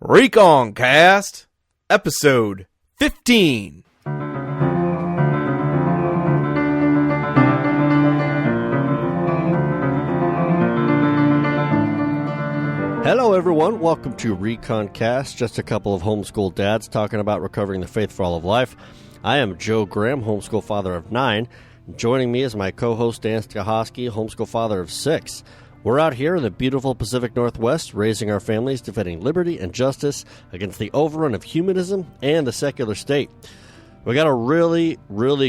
ReconCast, episode 15. Hello everyone, welcome to ReconCast, just a couple of homeschool dads talking about recovering the faith for all of life. I am Joe Graham, homeschool father of 9. Joining me is my co-host Dan Stachofsky, homeschool father of 6. We're out here in the beautiful Pacific Northwest, raising our families, defending liberty and justice against the overrun of humanism and the secular state. We got a really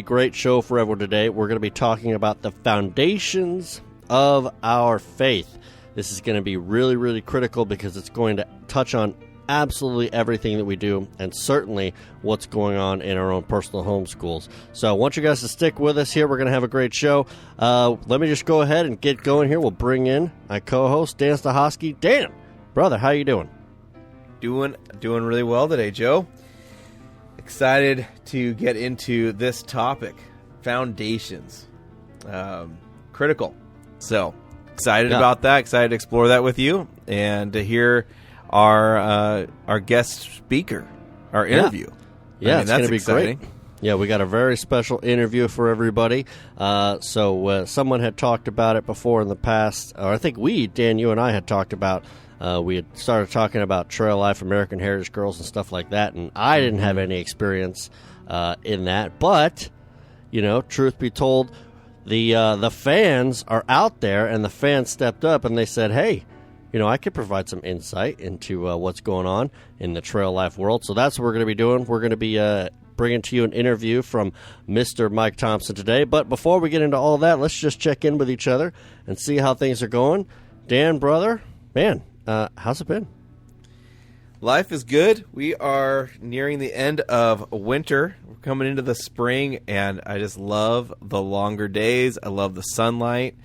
great show for everyone today. We're going to be talking about the foundations of our faith. This is going to be really critical because it's going to touch on absolutely everything that we do and certainly what's going on in our own personal homeschools. So I want you guys to stick with us here. We're going to have a great show. Let me just go ahead and get going here. We'll bring in my co-host, Dan Stachofsky. Dan, brother, how you doing? Doing really well today, Joe. Excited to get into this topic, foundations. Critical. So excited about that. Excited to explore that with you and to hear our guest speaker, our interview. Yeah, it's going to be exciting. Great. Yeah, we got a very special interview for everybody. So someone had talked about it before in the past, or I think Dan, you and I had talked about, we had started talking about trail life, American Heritage Girls and stuff like that, and I didn't have any experience in that. But, you know, truth be told, the fans are out there, and the fans stepped up and they said, hey, you know, I could provide some insight into what's going on in the trail life world. So that's what we're going to be doing. We're going to be bringing to you an interview from Mr. Mike Thompson today. But before we get into all of that, let's just check in with each other and see how things are going. Dan, brother, man, how's it been? Life is good. We are nearing the end of winter. We're coming into the spring, and I just love the longer days. I love the sunlight.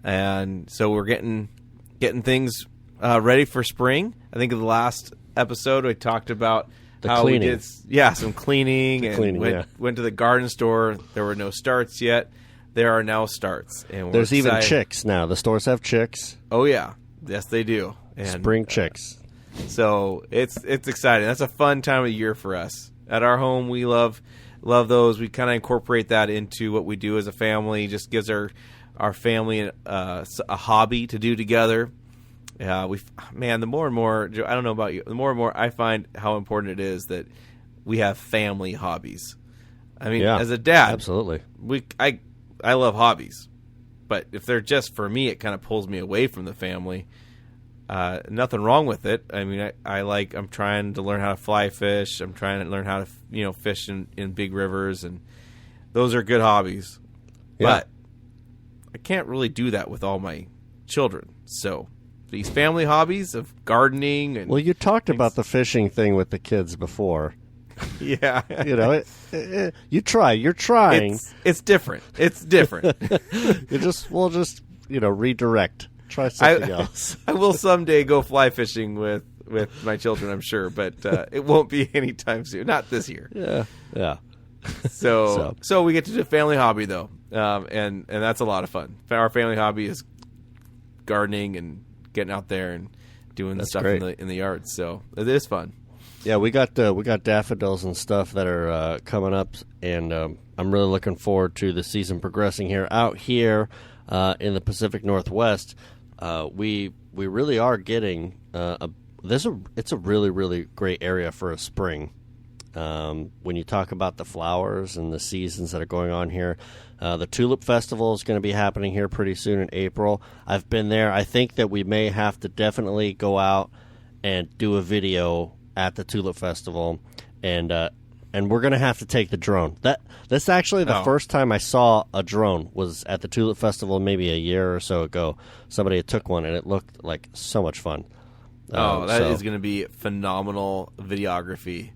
And so we're getting things ready for spring. I think in the last episode we talked about how cleaning. We did some cleaning and went to the garden store. There were no starts yet. There are now starts. And there's even chicks now. The stores have chicks. Oh yeah. Yes, they do. And, spring chicks. So it's exciting. That's a fun time of year for us. At our home, we love those. We kind of incorporate that into what we do as a family. Just gives our family a hobby to do together. The more and more, I don't know about you, the more and more I find how important it is that we have family hobbies. I mean, as a dad, absolutely, I love hobbies, but if they're just for me, it kind of pulls me away from the family. Nothing wrong with it. I mean, I'm trying to learn how to fly fish. I'm trying to learn how to fish in big rivers, and those are good hobbies. Yeah. But I can't really do that with all my children. So these family hobbies of gardening and you talked about the fishing thing with the kids before. Yeah, you know, you're trying. It's different. It's different. We'll just redirect. Try something else. I will someday go fly fishing with my children, I'm sure, but it won't be anytime soon. Not this year. Yeah. So we get to do a family hobby though, and that's a lot of fun. Our family hobby is gardening and getting out there and doing stuff in the yard. So it is fun. Yeah, we got daffodils and stuff that are coming up, and I'm really looking forward to the season progressing here. Out here in the Pacific Northwest, we really are getting it's a really great area for a spring. When you talk about the flowers and the seasons that are going on here, the Tulip Festival is going to be happening here pretty soon in April. I've been there. I think that we may have to definitely go out and do a video at the Tulip Festival, and we're going to have to take the drone. That's actually the first time I saw a drone was at the Tulip Festival maybe a year or so ago. Somebody had took one, and it looked like so much fun. That is going to be phenomenal videography.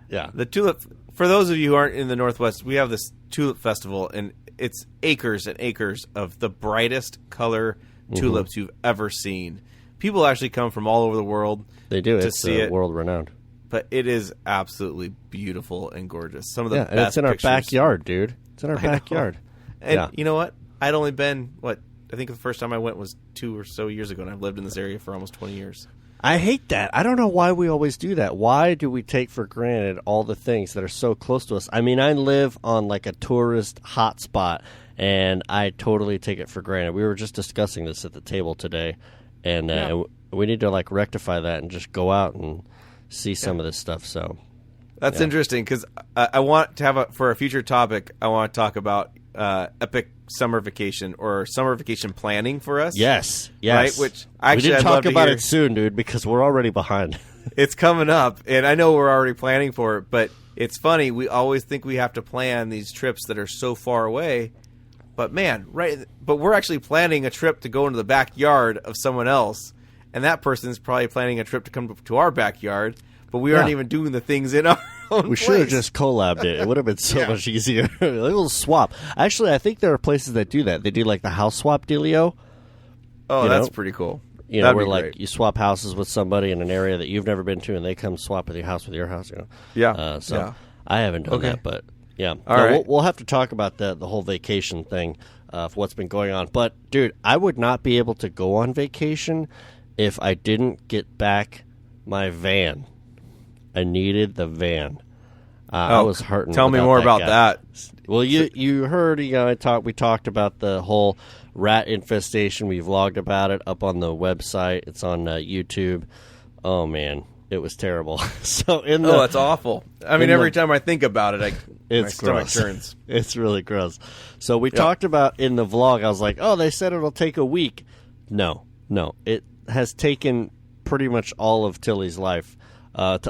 Yeah. The Tulip, for those of you who aren't in the Northwest, we have this Tulip Festival, and it's acres and acres of the brightest color tulips you've ever seen. People actually come from all over the world. They do. To see it. World renowned. But it is absolutely beautiful and gorgeous. Some of the best and it's in pictures. Our backyard, dude. It's in our backyard. And you know what? I'd only been, I think the first time I went was 2 or so years ago, and I've lived in this area for almost 20 years. I hate that. I don't know why we always do that. Why do we take for granted all the things that are so close to us? I mean, I live on like a tourist hotspot, and I totally take it for granted. We were just discussing this at the table today, and we need to like rectify that and just go out and see some of this stuff. So that's interesting, because I want to have for a future topic, I want to talk about epic summer vacation or summer vacation planning for us. Yes. Right? Which actually we I'd didn't love talk to about hear. it soon, dude, because we're already behind. It's coming up, and I know we're already planning for it, but it's funny. We always think we have to plan these trips that are so far away, but man, but we're actually planning a trip to go into the backyard of someone else, and that person's probably planning a trip to come to our backyard, but we aren't even doing the things in our own We place. should have just collabed it. It would have been so much easier. A little swap. Actually, I think there are places that do that. They do like the house swap dealio. Oh, that's pretty cool. You know, where like you swap houses with somebody in an area that you've never been to, and they come swap with your house with your house. You know. Yeah. I haven't done that, but yeah. All right. We'll have to talk about the whole vacation thing for what's been going on. But dude, I would not be able to go on vacation if I didn't get back my van. I needed the van. I was hurting. Tell me more about that. Well, you heard, we talked about the whole rat infestation. We vlogged about it up on the website. It's on YouTube. Oh man, it was terrible. So that's awful. I mean, every time I think about it, my stomach turns. It's really gross. So we talked about in the vlog. I was like, oh, they said it'll take a week. No, it has taken pretty much all of Tilly's life.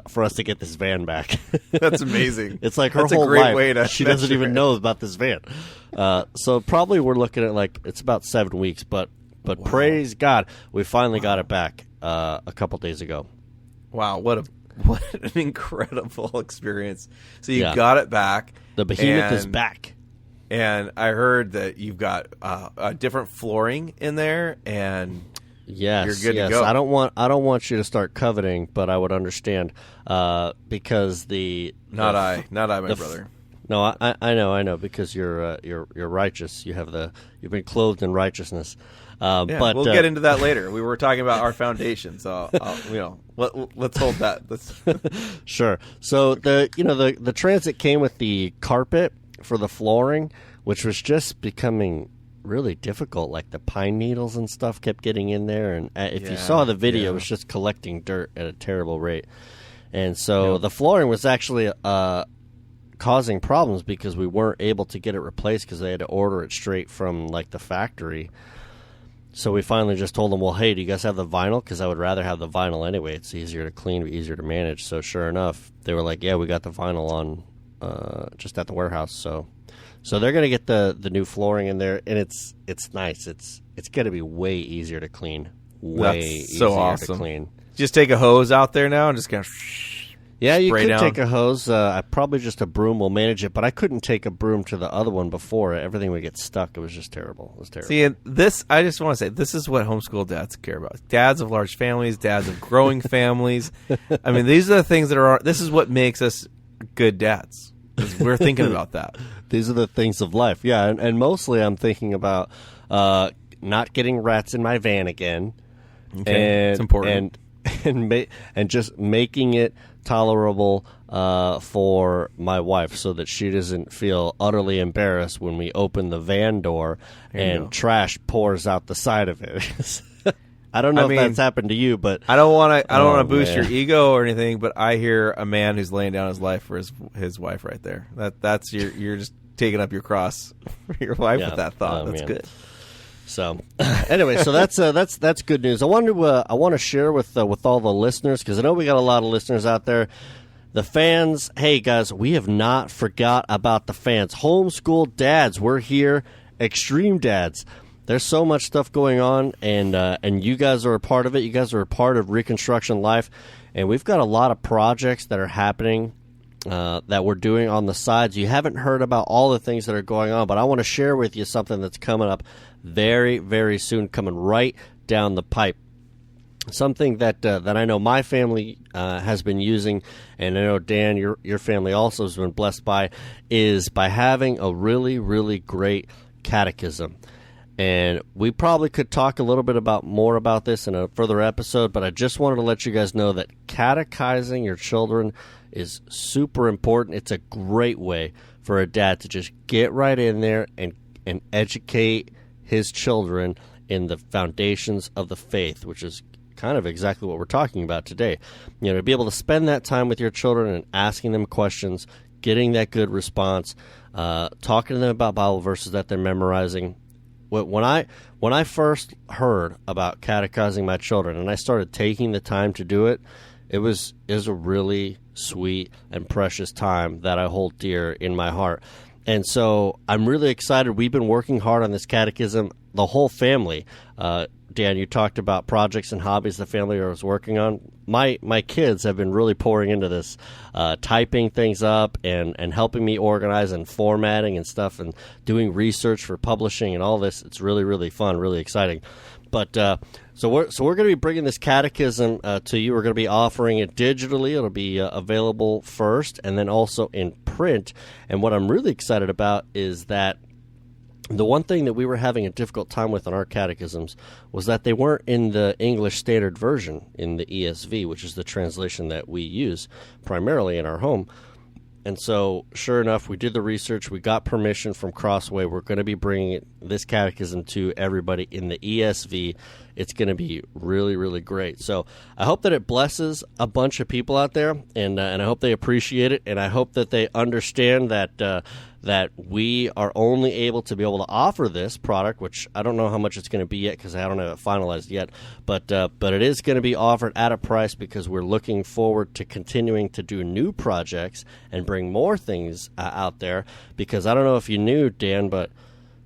For us to get this van back. That's amazing. It's like her whole life. She doesn't even know about this van. So probably we're looking at like it's about 7 weeks, but praise God, we finally got it back a couple days ago. Wow, what an incredible experience. So you got it back. The behemoth is back. And I heard that you've got a different flooring in there, and yes, you're good to go. I don't want you to start coveting, but I would understand because not I, my brother. No, I know because you're righteous. You've been clothed in righteousness. But we'll get into that later. We were talking about our foundation, so let's hold that. Sure. So the transit came with the carpet for the flooring, which was just becoming really difficult. Like the pine needles and stuff kept getting in there, and if you saw the video, it was just collecting dirt at a terrible rate. And so the flooring was actually causing problems because we weren't able to get it replaced because they had to order it straight from like the factory. So we finally just told them, well, hey, do you guys have the vinyl? Because I would rather have the vinyl anyway. It's easier to clean, easier to manage. So sure enough, they were like, yeah, we got the vinyl on just at the warehouse. So they're going to get the new flooring in there, and it's nice. It's going to be way easier to clean. Way easier to clean. Just take a hose out there now and just kind of you could down. take a hose. Probably just a broom will manage it, but I couldn't take a broom to the other one before. Everything would get stuck. It was just terrible. It was terrible. See, I just want to say, this is what homeschool dads care about. Dads of large families, dads of growing families. I mean, these are the things this is what makes us good dads. We're thinking about that. These are the things of life. Yeah, and mostly I'm thinking about not getting rats in my van again. Okay. It's important. And just making it tolerable for my wife so that she doesn't feel utterly embarrassed when we open the van door and trash pours out the side of it. I don't know if that's happened to you, but I don't want to boost your ego or anything, but I hear a man who's laying down his life for his wife right there. That's you're just taking up your cross for your wife with that thought. That's good. So anyway, so that's good news. I want to share with all the listeners, because I know we got a lot of listeners out there. The fans, hey guys, we have not forgot about the fans. Homeschool dads, we're here. Extreme dads. There's so much stuff going on, and you guys are a part of it. You guys are a part of Reconstruction Life, and we've got a lot of projects that are happening that we're doing on the sides. You haven't heard about all the things that are going on, but I want to share with you something that's coming up very, very soon, coming right down the pipe. Something that I know my family has been using, and I know, Dan, your family also has been blessed by, is by having a really, really great catechism. And we probably could talk a little bit more about this in a further episode, but I just wanted to let you guys know that catechizing your children is super important. It's a great way for a dad to just get right in there and educate his children in the foundations of the faith, which is kind of exactly what we're talking about today. To be able to spend that time with your children and asking them questions, getting that good response, talking to them about Bible verses that they're memorizing. When I first heard about catechizing my children and I started taking the time to do it, it was a really sweet and precious time that I hold dear in my heart. And so I'm really excited. We've been working hard on this catechism, the whole family. Dan, you talked about projects and hobbies the family was working on. My kids have been really pouring into this, typing things up and helping me organize and formatting and stuff and doing research for publishing and all this. It's really, really fun, really exciting. But so we're going to be bringing this catechism to you. We're going to be offering it digitally. It'll be available first and then also in print. And what I'm really excited about is that the one thing that we were having a difficult time with on our catechisms was that they weren't in the English Standard Version, in the ESV, which is the translation that we use primarily in our home. And so, sure enough, we did the research. We got permission from Crossway. We're going to be bringing this catechism to everybody in the ESV. It's going to be really, really great. So I hope that it blesses a bunch of people out there, and I hope they appreciate it, and I hope that they understand that we are only able to offer this product, which I don't know how much it's going to be yet because I don't have it finalized yet, but it is going to be offered at a price because we're looking forward to continuing to do new projects and bring more things out there, because I don't know if you knew, Dan, but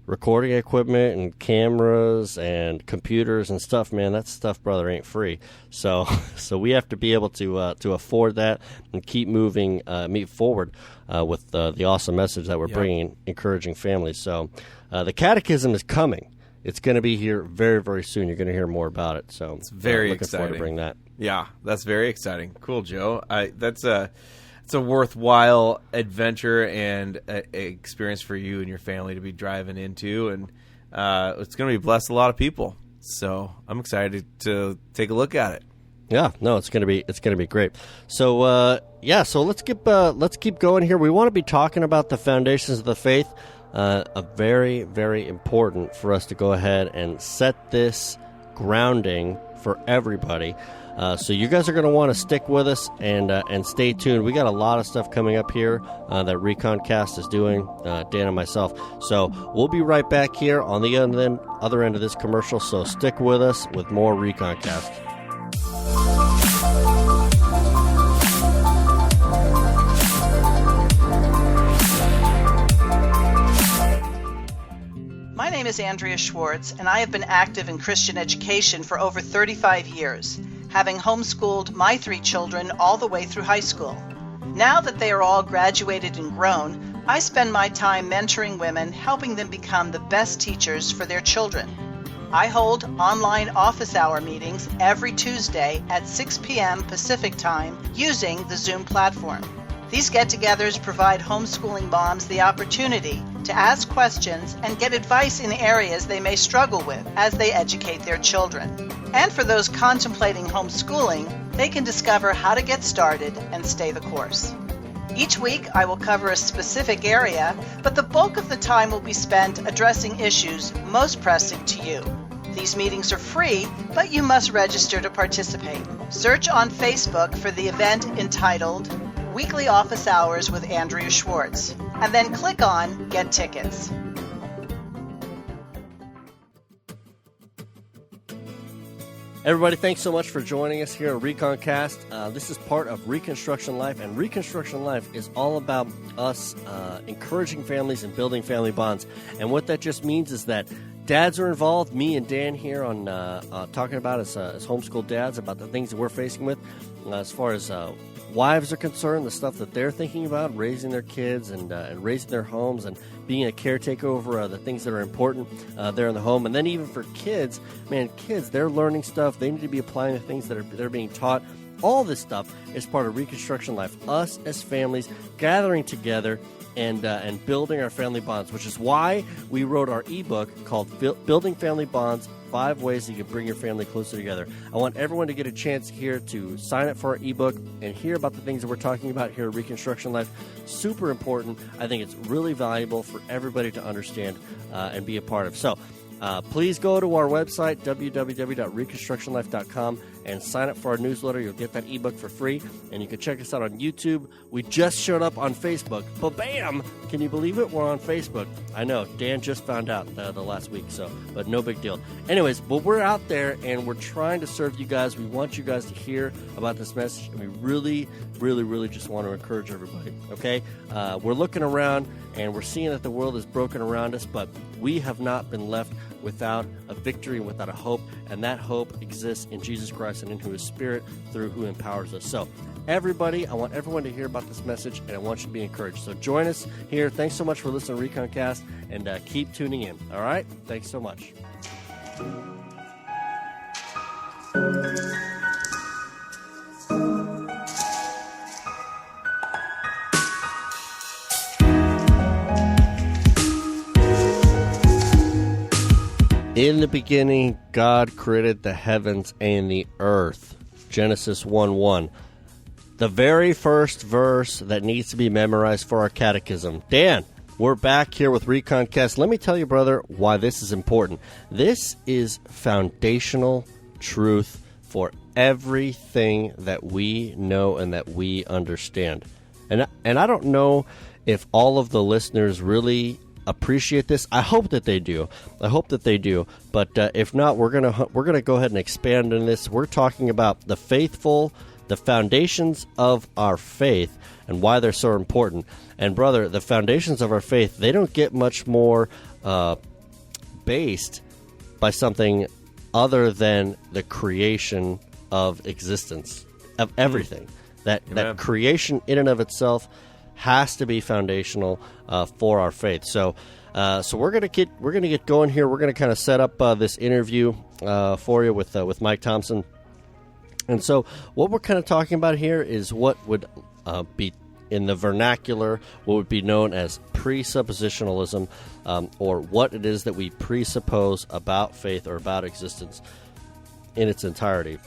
recording equipment and cameras and computers and stuff, man, that stuff, brother, ain't free. So we have to be able to afford that and keep moving forward with the awesome message that we're bringing, encouraging families. So the catechism is coming. It's going to be here very, very soon. You're going to hear more about it. So it's very looking exciting. Forward to bring that. Yeah, that's very exciting. Cool, Joe. It's a worthwhile adventure and a experience for you and your family to be driving into, and it's going to be blessed a lot of people. So I'm excited to take a look at it. Yeah, no, it's gonna be great. So so let's keep going here. We want to be talking about the foundations of the faith. Very, very important for us to go ahead and set this grounding for everybody. So you guys are going to want to stick with us and stay tuned. We got a lot of stuff coming up here that ReconCast is doing, Dan and myself. So we'll be right back here on the other end of this commercial. So stick with us with more ReconCast. My name is Andrea Schwartz, and I have been active in Christian education for over 35 years, having homeschooled my 3 children all the way through high school. Now that they are all graduated and grown, I spend my time mentoring women, helping them become the best teachers for their children. I hold online office hour meetings every Tuesday at 6 p.m. Pacific Time using the Zoom platform. These get-togethers provide homeschooling moms the opportunity to ask questions and get advice in areas they may struggle with as they educate their children. And for those contemplating homeschooling, they can discover how to get started and stay the course. Each week, I will cover a specific area, but the bulk of the time will be spent addressing issues most pressing to you. These meetings are free, but you must register to participate. Search on Facebook for the event entitled Weekly Office Hours with Andrea Schwartz, and then click on Get Tickets. Everybody, thanks so much for joining us here at ReconCast. This is part of Reconstruction Life, and Reconstruction Life is all about us encouraging families and building family bonds. And what that just means is that dads are involved, me and Dan here, on talking about as homeschool dads about the things that we're facing with as far as wives are concerned, the stuff that they're thinking about, raising their kids and raising their homes and being a caretaker over the things that are important there in the home. And then even for kids, man, kids, they're learning stuff. They need to be applying the things that they're being taught. All this stuff is part of Reconstruction Life, us as families gathering together and building our family bonds, which is why we wrote our ebook called Building Family Bonds, 5 Ways You Can Bring Your Family Closer Together. I want everyone to get a chance here to sign up for our ebook and hear about the things that we're talking about here at Reconstruction Life. Super important. I think it's really valuable for everybody to understand and be a part of. So please go to our website, www.reconstructionlife.com, and sign up for our newsletter. You'll get that ebook for free, and you can check us out on YouTube. We just showed up on Facebook. Ba-bam! Can you believe it? We're on Facebook. I know. Dan just found out the last week, but no big deal. Anyways, but we're out there, and we're trying to serve you guys. We want you guys to hear about this message, and we really, really, really just want to encourage everybody, okay? We're looking around, and we're seeing that the world is broken around us, but we have not been left without a victory and without a hope, and that hope exists in Jesus Christ and in His Spirit through who empowers us. So, everybody, I want everyone to hear about this message, and I want you to be encouraged. So join us here. Thanks so much for listening to ReconCast, and keep tuning in. All right? Thanks so much. In the beginning, God created the heavens and the earth. Genesis 1:1. The very first verse that needs to be memorized for our catechism. Dan, we're back here with ReconCast. Let me tell you, brother, why this is important. This is foundational truth for everything that we know and that we understand. And I don't know if all of the listeners really appreciate this. I hope that they do. But if not, we're gonna go ahead and expand on this. We're talking about the faithful, the foundations of our faith, and why they're so important. And brother, the foundations of our faith, they don't get much more based by something other than the creation of existence, of everything. That creation in and of itself has to be foundational for our faith. So we're gonna get going here. We're gonna kind of set up this interview for you with Mike Thompson. And so what we're kind of talking about here is what would be in the vernacular, what would be known as presuppositionalism, or what it is that we presuppose about faith or about existence in its entirety.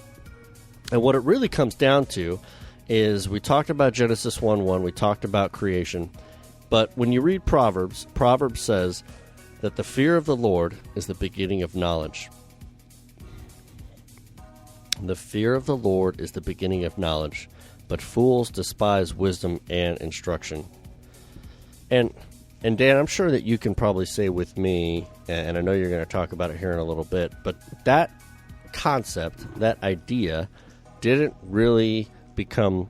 And what it really comes down to is we talked about Genesis 1:1, we talked about creation, but when you read Proverbs says that the fear of the Lord is the beginning of knowledge. The fear of the Lord is the beginning of knowledge, but fools despise wisdom and instruction. And Dan, I'm sure that you can probably say with me, and I know you're going to talk about it here in a little bit, but that concept, that idea, didn't really become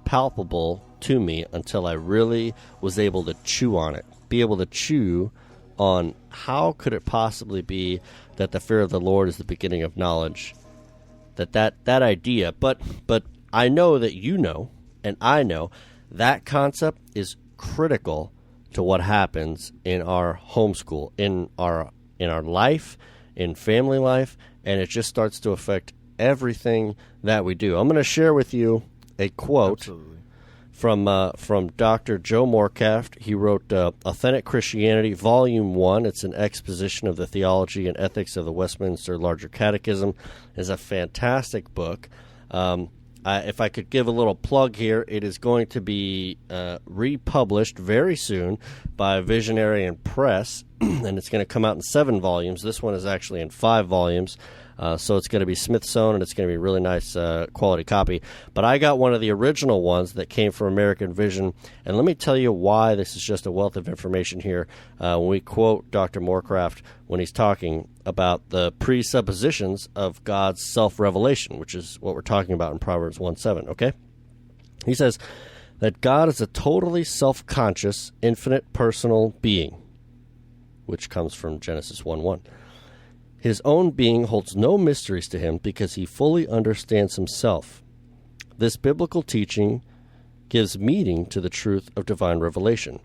palpable to me until I really was able to chew on it, be able to chew on how could it possibly be that the fear of the Lord is the beginning of knowledge, that idea. But I know that you know, and I know, that concept is critical to what happens in our homeschool, in our life, in family life, and it just starts to affect everything that we do. I'm going to share with you a quote from Dr. Joe Morecraft. He wrote Authentic Christianity, Volume 1. It's an exposition of the theology and ethics of the Westminster Larger Catechism. It's a fantastic book. If I could give a little plug here, it is going to be republished very soon by Visionary Press, and it's going to come out in 7 volumes. This one is actually in 5 volumes. So it's going to be Smithsonian, and it's going to be a really nice quality copy. But I got one of the original ones that came from American Vision, and let me tell you why this is just a wealth of information here. When we quote Dr. Morecraft when he's talking about the presuppositions of God's self-revelation, which is what we're talking about in Proverbs 1:7, okay? He says that God is a totally self-conscious, infinite personal being, which comes from Genesis 1:1. His own being holds no mysteries to him because he fully understands himself. This biblical teaching gives meaning to the truth of divine revelation.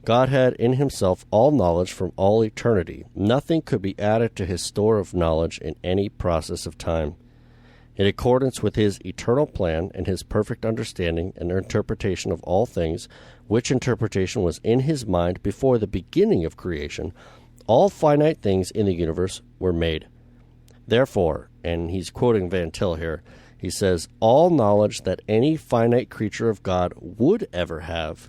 God had in himself all knowledge from all eternity. Nothing could be added to his store of knowledge in any process of time. In accordance with his eternal plan and his perfect understanding and interpretation of all things, which interpretation was in his mind before the beginning of creation, all finite things in the universe were made. Therefore, and he's quoting Van Til here, he says, all knowledge that any finite creature of God would ever have,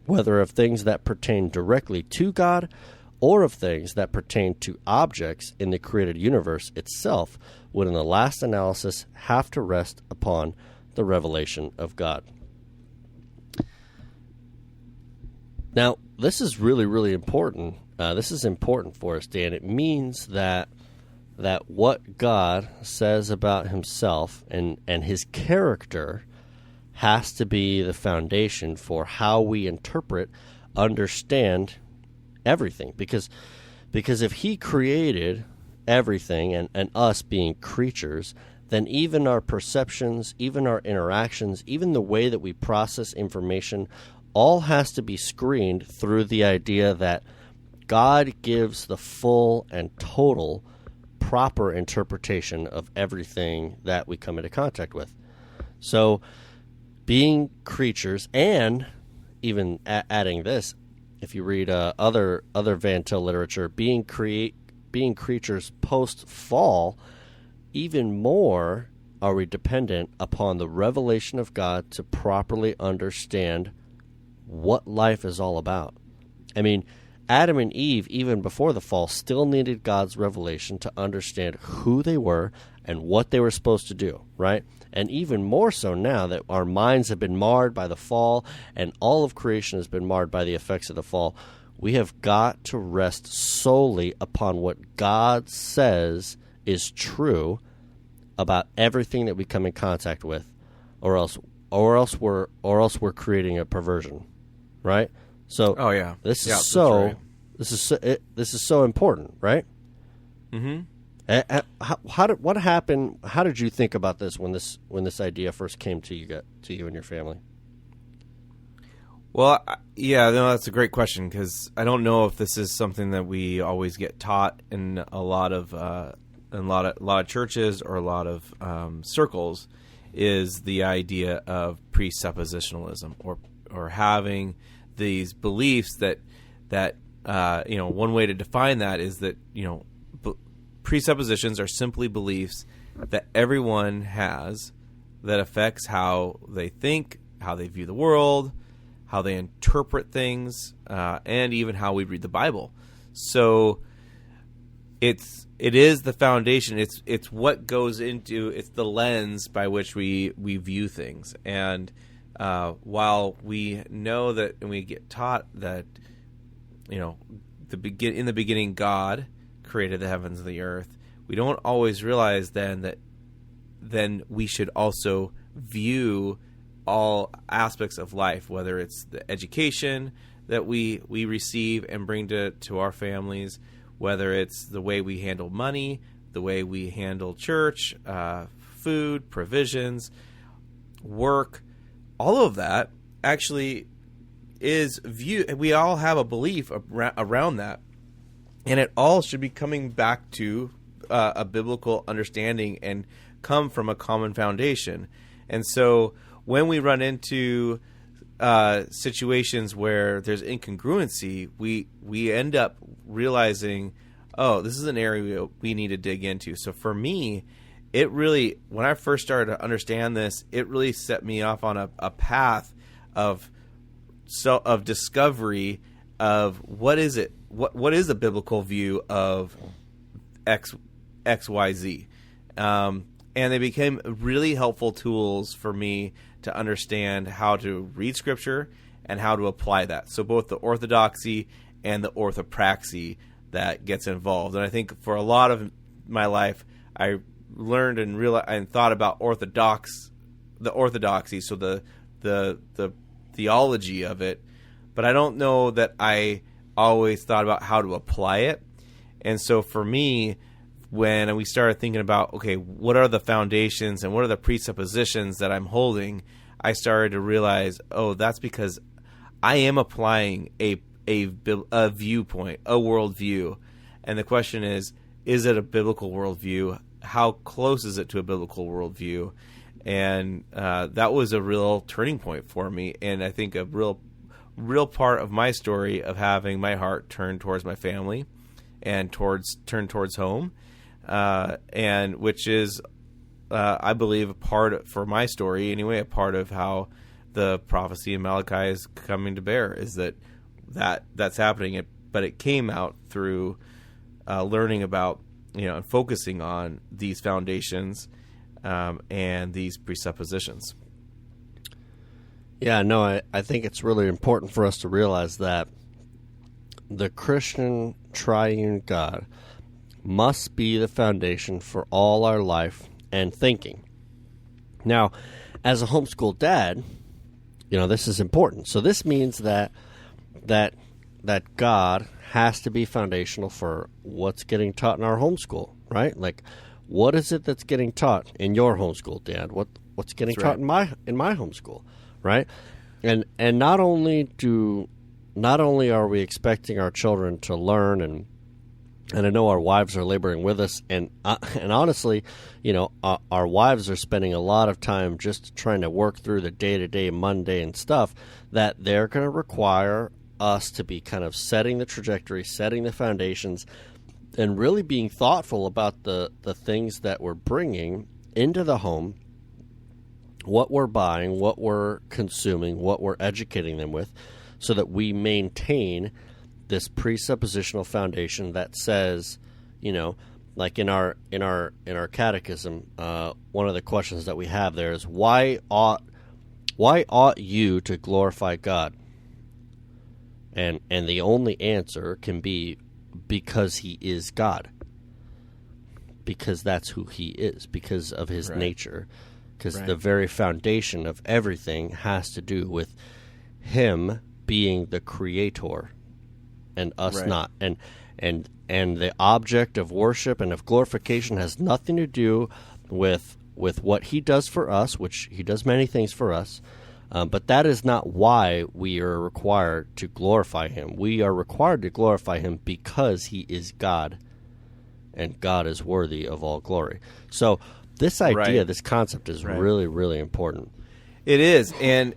whether of things that pertain directly to God or of things that pertain to objects in the created universe itself, would in the last analysis have to rest upon the revelation of God. Now, this is really, really important. This is important for us, Dan. It means that what God says about himself and his character has to be the foundation for how we interpret, understand everything. Because if he created everything and us being creatures, then even our perceptions, even our interactions, even the way that we process information, all has to be screened through the idea that God gives the full and total proper interpretation of everything that we come into contact with. So being creatures, and even adding this, if you read other Van Til literature, being creatures post-fall, even more are we dependent upon the revelation of God to properly understand what life is all about. I mean, Adam and Eve, even before the fall, still needed God's revelation to understand who they were and what they were supposed to do, right? And even more so now that our minds have been marred by the fall and all of creation has been marred by the effects of the fall, we have got to rest solely upon what God says is true about everything that we come in contact with, or else we're creating a perversion, right? So, oh yeah, this yeah, is so right. this is so important, right? Mm-hmm. What happened? How did you think about this when this idea first came to you and your family? Well, yeah, no, that's a great question, because I don't know if this is something that we always get taught in a lot of churches or a lot of circles. Is the idea of presuppositionalism, or having these beliefs that one way to define that is that presuppositions are simply beliefs that everyone has that affects how they think, how they view the world, how they interpret things, and even how we read the Bible. So it is the foundation. It's what goes into, it's the lens by which we view things. And while we know that, and we get taught that, in the beginning God created the heavens and the earth, we don't always realize then we should also view all aspects of life, whether it's the education that we receive and bring to our families, whether it's the way we handle money, the way we handle church, food, provisions, work. All of that actually is viewed. We all have a belief around that, and it all should be coming back to a biblical understanding and come from a common foundation. And so when we run into situations where there's incongruency, we end up realizing, oh, this is an area we need to dig into. So for me, it really, when I first started to understand this, it really set me off on a path of discovery of what is it, what is a biblical view of XYZ. And they became really helpful tools for me to understand how to read Scripture and how to apply that. So both the orthodoxy and the orthopraxy that gets involved. And I think for a lot of my life, I learned and realized and thought about the orthodoxy, so the theology of it, but I don't know that I always thought about how to apply it. And so for me, when we started thinking about, okay, what are the foundations and what are the presuppositions that I'm holding, I started to realize, oh, that's because I am applying a viewpoint, a worldview. And the question is it a biblical worldview? how close is it to a biblical worldview? And that was a real turning point for me, and I think a real part of my story of having my heart turned towards my family and turned towards home, and which is, I believe, a part for my story anyway, a part of how the prophecy in Malachi is coming to bear, is that's happening. But it came out through learning about, and focusing on these foundations and these presuppositions. Yeah, no, I think it's really important for us to realize that the Christian triune God must be the foundation for all our life and thinking. Now, as a homeschool dad, this is important. So this means that God has to be foundational for what's getting taught in our homeschool, right? Like, what is it that's getting taught in your homeschool, Dad? What's getting taught in my homeschool, right? And not only are we expecting our children to learn, and I know our wives are laboring with us, and honestly, our wives are spending a lot of time just trying to work through the day-to-day mundane stuff that they're going to require us to be kind of setting the trajectory, setting the foundations, and really being thoughtful about the things that we're bringing into the home, what we're buying, what we're consuming, what we're educating them with, so that we maintain this presuppositional foundation that says, like in our catechism, one of the questions that we have there is, why ought you to glorify God? And the only answer can be, because he is God. Because that's who he is, because of his nature. Because the very foundation of everything has to do with him being the creator and us not. And the object of worship and of glorification has nothing to do with what he does for us, which he does many things for us. But that is not why we are required to glorify him. We are required to glorify him because he is God, and God is worthy of all glory. So this idea, this concept is really, really important. It is. And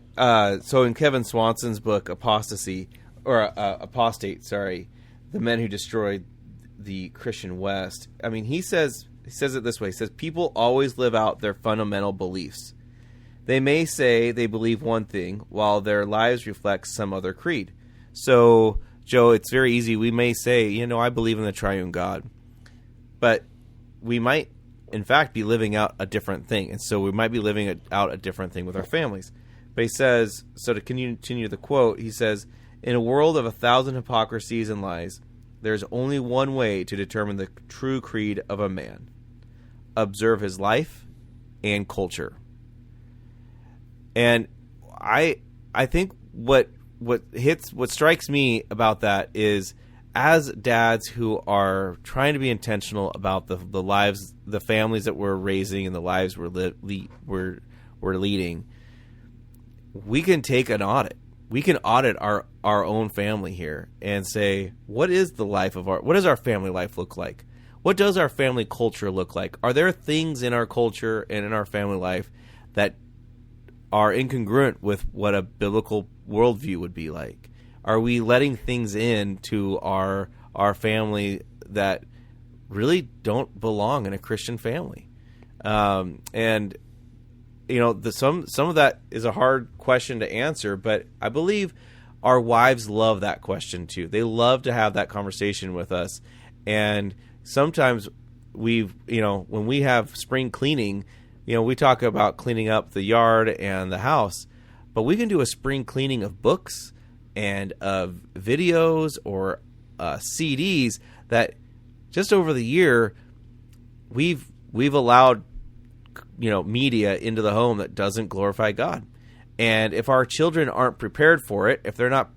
so in Kevin Swanson's book, Apostate, the men who destroyed the Christian West, I mean, he says it this way. He says, people always live out their fundamental beliefs. They may say they believe one thing while their lives reflect some other creed. So, Joe, it's very easy. We may say, I believe in the triune God. But we might, in fact, be living out a different thing. And so we might be living out a different thing with our families. But he says, so to continue the quote, he says, in a world of 1,000 hypocrisies and lies, there's only one way to determine the true creed of a man. Observe his life and culture. And I think what strikes me about that is, as dads who are trying to be intentional about the lives, the families that we're raising and the lives we're leading, we can take an audit. We can audit our own family here and say, what does our family life look like? What does our family culture look like? Are there things in our culture and in our family life that are incongruent with what a biblical worldview would be like? Are we letting things into our family that really don't belong in a Christian family? Some of that is a hard question to answer, but I believe our wives love that question too. They love to have that conversation with us. And sometimes when we have spring cleaning, we talk about cleaning up the yard and the house, but we can do a spring cleaning of books and of videos or CDs that just over the year we've allowed media into the home that doesn't glorify God. And if our children aren't prepared for it, if they're not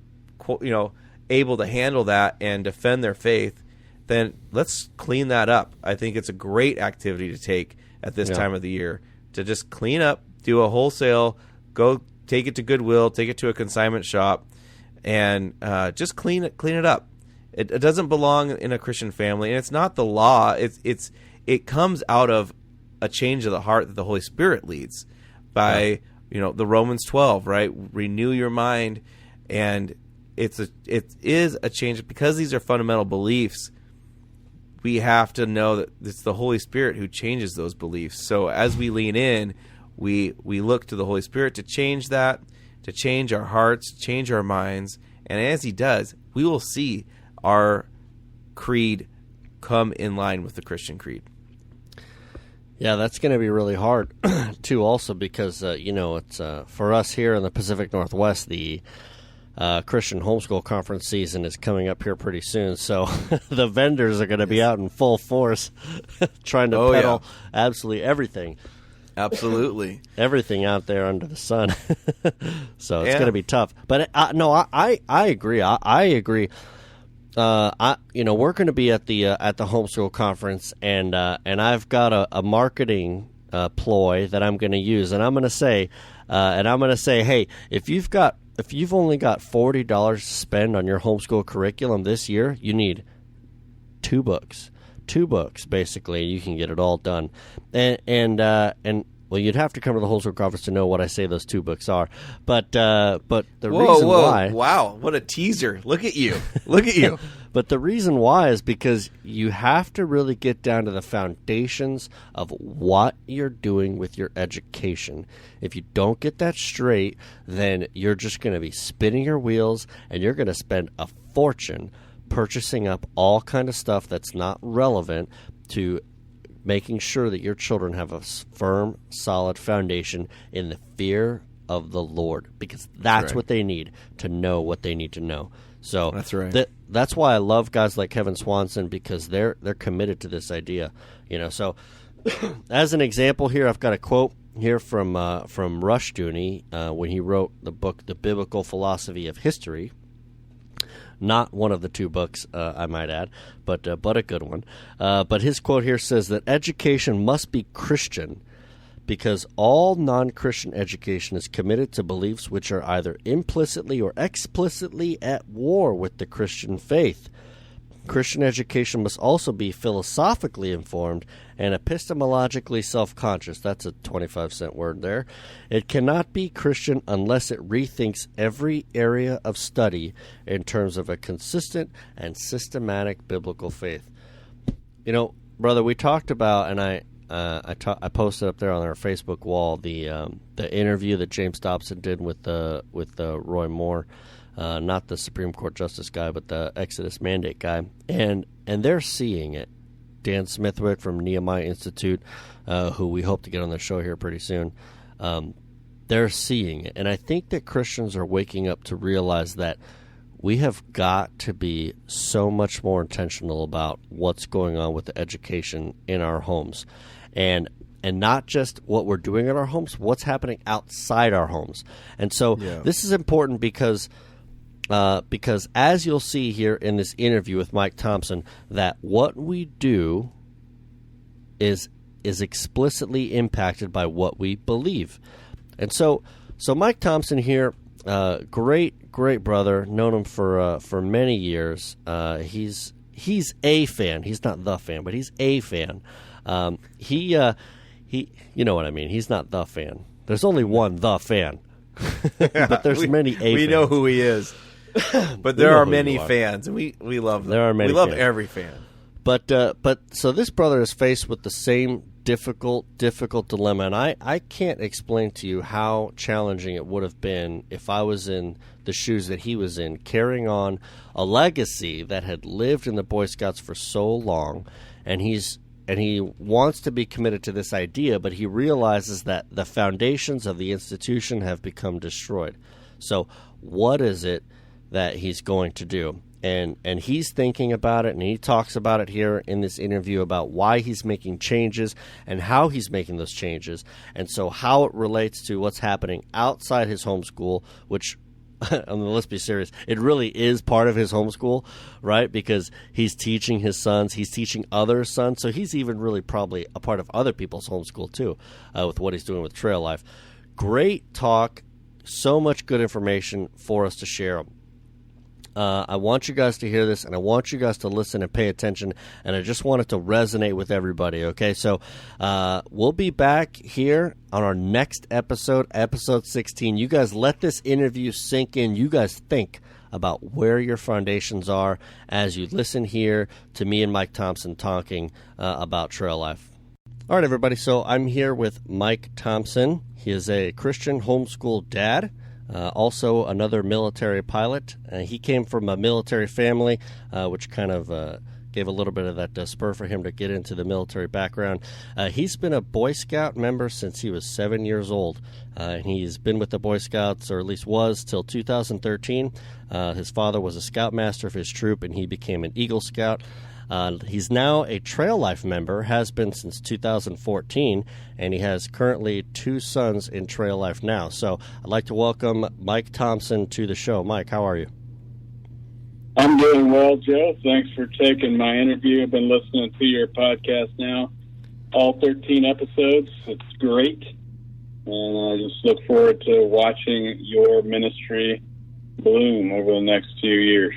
able to handle that and defend their faith, then let's clean that up. I think it's a great activity to take at this time of the year, to just clean up, do a wholesale, go take it to Goodwill, take it to a consignment shop, and just clean it up. It doesn't belong in a Christian family, and it's not the law. It's it comes out of a change of the heart that the Holy Spirit leads by, the Romans 12, right? Renew your mind. And it is a change because these are fundamental beliefs. We have to know that it's the Holy Spirit who changes those beliefs. So as we lean in, we look to the Holy Spirit to change that, to change our hearts, change our minds. And as he does, we will see our creed come in line with the Christian creed. Yeah, that's going to be really hard, too, also because, it's for us here in the Pacific Northwest, the Christian Homeschool Conference season is coming up here pretty soon. So the vendors are going to be out in full force trying to peddle absolutely everything. Absolutely. Everything out there under the sun. So it's going to be tough. But, I agree. I agree. We're going to be at the homeschool conference, and I've got a marketing ploy that I'm going to use, and I'm going to say, hey, if you've only got $40 to spend on your homeschool curriculum this year, you need 2 books. 2 books, basically. You can get it all done, and well, you'd have to come to the homeschool conference to know what I say those 2 books are. But the reason why, wow, what a teaser! Look at you, look at you. But the reason why is because you have to really get down to the foundations of what you're doing with your education. If you don't get that straight, then you're just going to be spinning your wheels, and you're going to spend a fortune purchasing up all kind of stuff that's not relevant to making sure that your children have a firm, solid foundation in the fear of the Lord, because that's what they need to know what they need to know. So that's right. That's why I love guys like Kevin Swanson, because they're committed to this idea. So as an example here, I've got a quote here from Rushdoony when he wrote the book The Biblical Philosophy of History. Not one of the 2 books, I might add, but a good one. But his quote here says that education must be Christian because all non-Christian education is committed to beliefs which are either implicitly or explicitly at war with the Christian faith. Christian education must also be philosophically informed and epistemologically self-conscious. That's a 25-cent word there. It cannot be Christian unless it rethinks every area of study in terms of a consistent and systematic biblical faith. Brother, we talked about, and I posted up there on our Facebook wall the interview that James Dobson did with Roy Moore. Not the Supreme Court Justice guy, but the Exodus Mandate guy. And they're seeing it. Dan Smithwick from Nehemiah Institute, who we hope to get on the show here pretty soon, they're seeing it. And I think that Christians are waking up to realize that we have got to be so much more intentional about what's going on with the education in our homes. And not just what we're doing in our homes, what's happening outside our homes. And so this is important because as you'll see here in this interview with Mike Thompson, that what we do is explicitly impacted by what we believe. And so Mike Thompson here, great brother, known him for many years. He's a fan. He's not the fan, but he's a fan. He you know what I mean. He's not the fan. There's only one the fan, but there's many a fans. We know who he is. But there are many fans, and we love them. There are many. We love fans. every fan. But so this brother is faced with the same difficult dilemma, and I can't explain to you how challenging it would have been if I was in the shoes that he was in, carrying on a legacy that had lived in the Boy Scouts for so long, and he wants to be committed to this idea, but he realizes that the foundations of the institution have become destroyed. So what is it that he's going to do? And he's thinking about it, and he talks about it here in this interview about why he's making changes and how he's making those changes, and so how it relates to what's happening outside his homeschool, which, I mean, let's be serious, it really is part of his homeschool, right? Because he's teaching his sons, he's teaching other sons, so he's even really probably a part of other people's homeschool too, with what he's doing with Trail Life. Great talk, so much good information for us to share. I want you guys to hear this, and I want you guys to listen and pay attention, and I just want it to resonate with everybody, okay? So we'll be back here on our next episode, episode 16. You guys let this interview sink in. You guys think about where your foundations are as you listen here to me and Mike Thompson talking about trail life. All right, everybody, so I'm here with Mike Thompson. He is a Christian homeschool dad. Also another military pilot. He came from a military family, which kind of gave a little bit of that spur for him to get into the military background. He's been a Boy Scout member since he was 7 years old. He's been with the Boy Scouts, or at least was, till 2013. His father was a scoutmaster of his troop, and he became an Eagle Scout. He's now a Trail Life member, has been since 2014, and he has currently 2 sons in Trail Life now. So I'd like to welcome Mike Thompson to the show. Mike, how are you? I'm doing well, Joe. Thanks for taking my interview. I've been listening to your podcast now, all 13 episodes. It's great, and I just look forward to watching your ministry bloom over the next few years.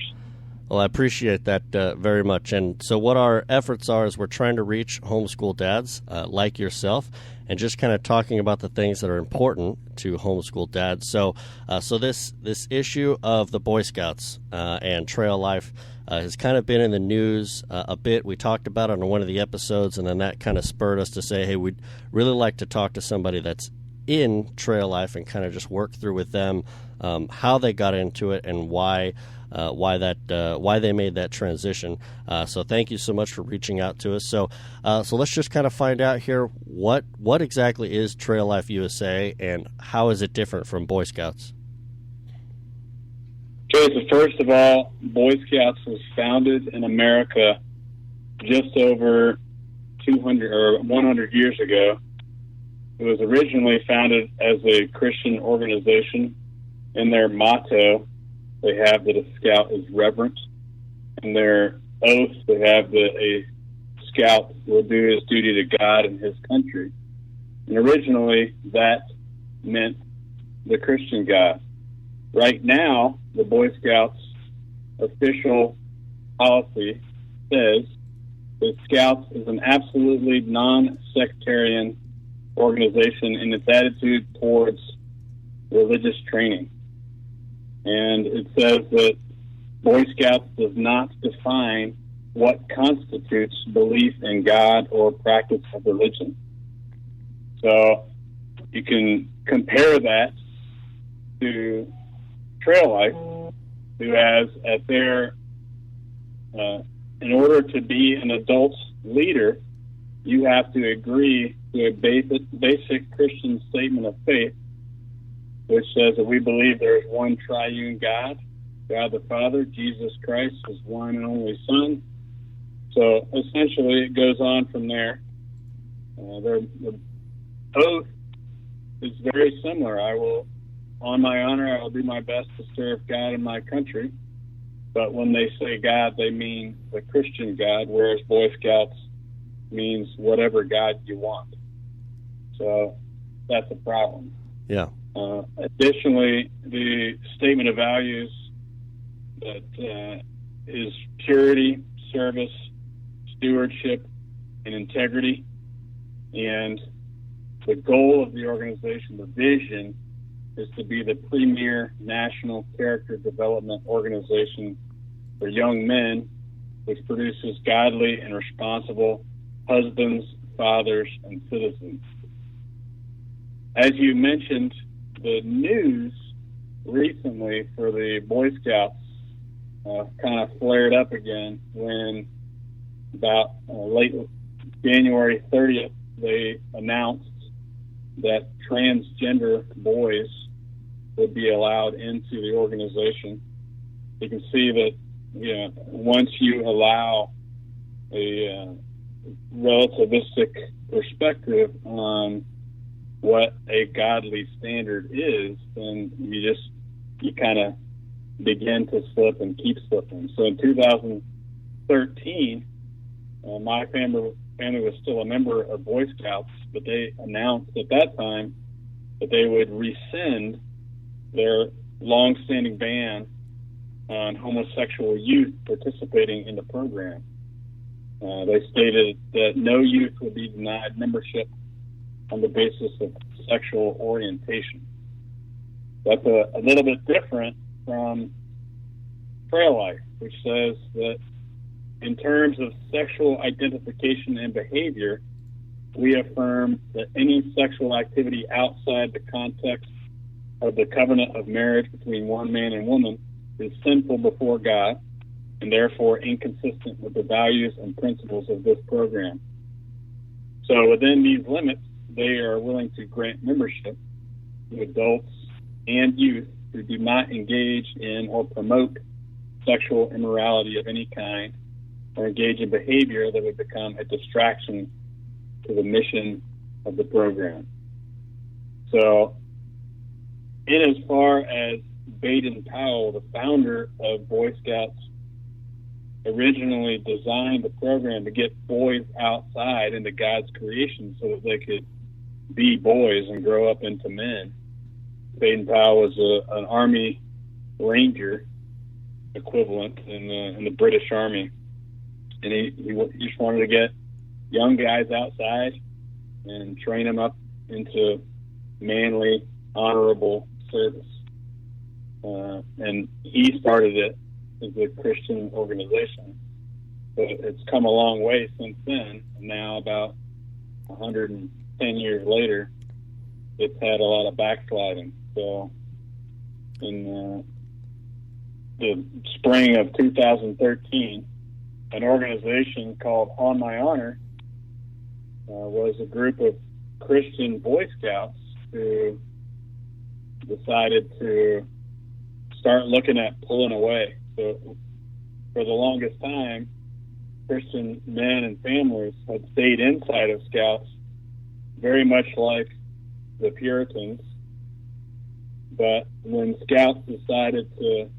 Well, I appreciate that very much. And so what our efforts are is we're trying to reach homeschool dads like yourself and just kind of talking about the things that are important to homeschool dads. So this issue of the Boy Scouts and trail life has kind of been in the news a bit. We talked about it on one of the episodes, and then that kind of spurred us to say, hey, we'd really like to talk to somebody that's in trail life and kind of just work through with them how they got into it and why they made that transition. So thank you so much for reaching out to us. So let's just kind of find out here what exactly is Trail Life USA and how is it different from Boy Scouts? Okay, so first of all, Boy Scouts was founded in America just over 200 or 100 years ago. It was originally founded as a Christian organization. In their motto, they have that a scout is reverent. In their oath, they have that a scout will do his duty to God and his country. And originally, that meant the Christian God. Right now, the Boy Scouts official policy says that Scouts is an absolutely non-sectarian organization in its attitude towards religious training. And it says that Boy Scouts does not define what constitutes belief in God or practice of religion. So you can compare that to Trail Life, who has at their, in order to be an adult leader, you have to agree to a basic Christian statement of faith, which says that we believe there is one triune God, God the Father, Jesus Christ, his one and only Son. So essentially it goes on from there. The oath is very similar. I will, on my honor, I will do my best to serve God and my country. But when they say God, they mean the Christian God, whereas Boy Scouts means whatever God you want. So that's a problem. Yeah. Additionally, the statement of values that is purity, service, stewardship, and integrity. And the goal of the organization, the vision, is to be the premier national character development organization for young men, which produces godly and responsible husbands, fathers, and citizens. As you mentioned, the news recently for the Boy Scouts kind of flared up again when about late January 30th, they announced that transgender boys would be allowed into the organization. You can see that, once you allow a relativistic perspective on what a godly standard is, then you kind of begin to slip and keep slipping. So in 2013, my family was still a member of Boy Scouts, but they announced at that time that they would rescind their long-standing ban on homosexual youth participating in the program. They stated that no youth would be denied membership on the basis of sexual orientation. That's a little bit different from Trail Life, which says that in terms of sexual identification and behavior, we affirm that any sexual activity outside the context of the covenant of marriage between one man and woman is sinful before God and therefore inconsistent with the values and principles of this program. So within these limits, they are willing to grant membership to adults and youth who do not engage in or promote sexual immorality of any kind or engage in behavior that would become a distraction to the mission of the program. So, in as far as Baden Powell, the founder of Boy Scouts, originally designed the program to get boys outside into God's creation so that they could be boys and grow up into men. Baden Powell was an Army Ranger equivalent in the British Army, and he just wanted to get young guys outside and train them up into manly, honorable service. And he started it as a Christian organization. But it's come a long way since then. And now, about 110 years later, it's had a lot of backsliding. So in the spring of 2013, an organization called On My Honor was a group of Christian Boy Scouts who decided to start looking at pulling away. So for the longest time, Christian men and families had stayed inside of Scouts, very much like the Puritans. But when Scouts decided to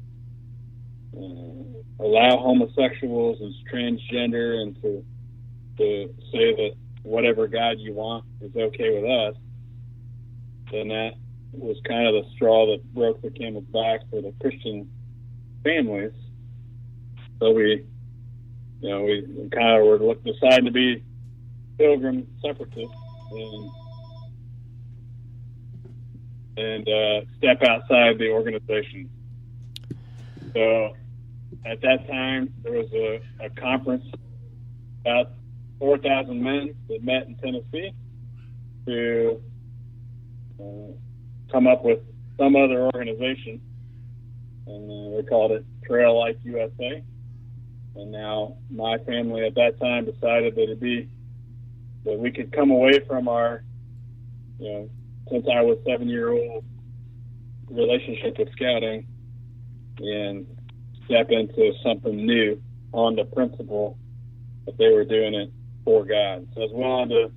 allow homosexuals and transgender and to say that whatever God you want is okay with us, then that was kind of the straw that broke the camel's back for the Christian families. So we kind of were deciding to be pilgrim separatists and step outside the organization. So at that time, there was a conference, about 4,000 men that met in Tennessee to come up with some other organization, and we called it Trail Life USA. And now my family at that time decided that we could come away from our, since I was 7-year-old relationship with scouting and step into something new on the principle that they were doing it for God. So I was willing to